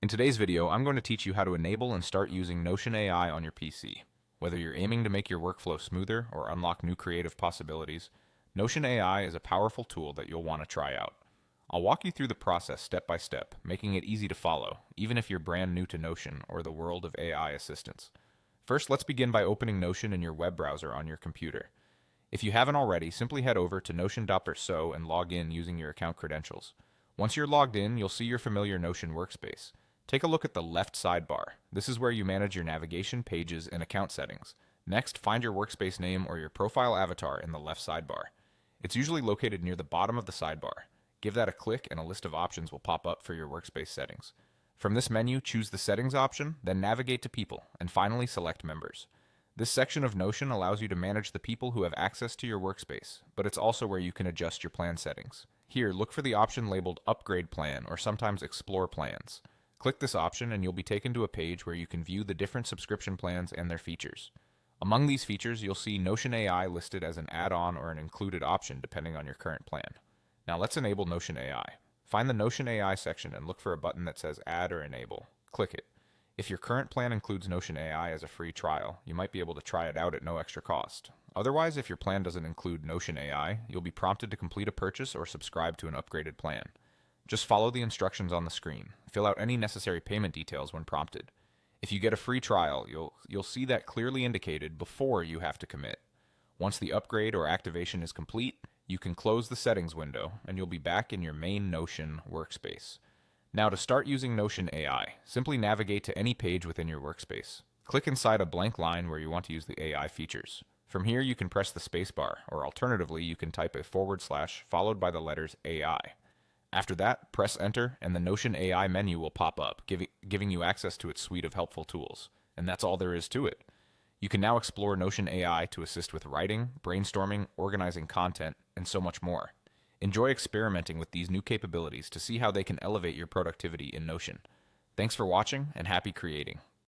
In today's video, I'm going to teach you how to enable and start using Notion AI on your PC. Whether you're aiming to make your workflow smoother or unlock new creative possibilities, Notion AI is a powerful tool that you'll want to try out. I'll walk you through the process step by step, making it easy to follow, even if you're brand new to Notion or the world of AI assistants. First, let's begin by opening Notion in your web browser on your computer. If you haven't already, simply head over to notion.so and log in using your account credentials. Once you're logged in, you'll see your familiar Notion workspace. Take a look at the left sidebar. This is where you manage your navigation, pages, and account settings. Next, find your workspace name or your profile avatar in the left sidebar. It's usually located near the bottom of the sidebar. Give that a click and a list of options will pop up for your workspace settings. From this menu, choose the Settings option, then navigate to People, and finally select Members. This section of Notion allows you to manage the people who have access to your workspace, but it's also where you can adjust your plan settings. Here, look for the option labeled Upgrade Plan or sometimes Explore Plans. Click this option and you'll be taken to a page where you can view the different subscription plans and their features. Among these features, you'll see Notion AI listed as an add-on or an included option depending on your current plan. Now let's enable Notion AI. Find the Notion AI section and look for a button that says Add or Enable. Click it. If your current plan includes Notion AI as a free trial, you might be able to try it out at no extra cost. Otherwise, if your plan doesn't include Notion AI, you'll be prompted to complete a purchase or subscribe to an upgraded plan. Just follow the instructions on the screen. Fill out any necessary payment details when prompted. If you get a free trial, you'll see that clearly indicated before you have to commit. Once the upgrade or activation is complete, you can close the settings window and you'll be back in your main Notion workspace. Now to start using Notion AI, simply navigate to any page within your workspace. Click inside a blank line where you want to use the AI features. From here you can press the spacebar, or alternatively you can type a / followed by the letters AI. After that, press Enter and the Notion AI menu will pop up, giving you access to its suite of helpful tools. And that's all there is to it. You can now explore Notion AI to assist with writing, brainstorming, organizing content, and so much more. Enjoy experimenting with these new capabilities to see how they can elevate your productivity in Notion. Thanks for watching and happy creating.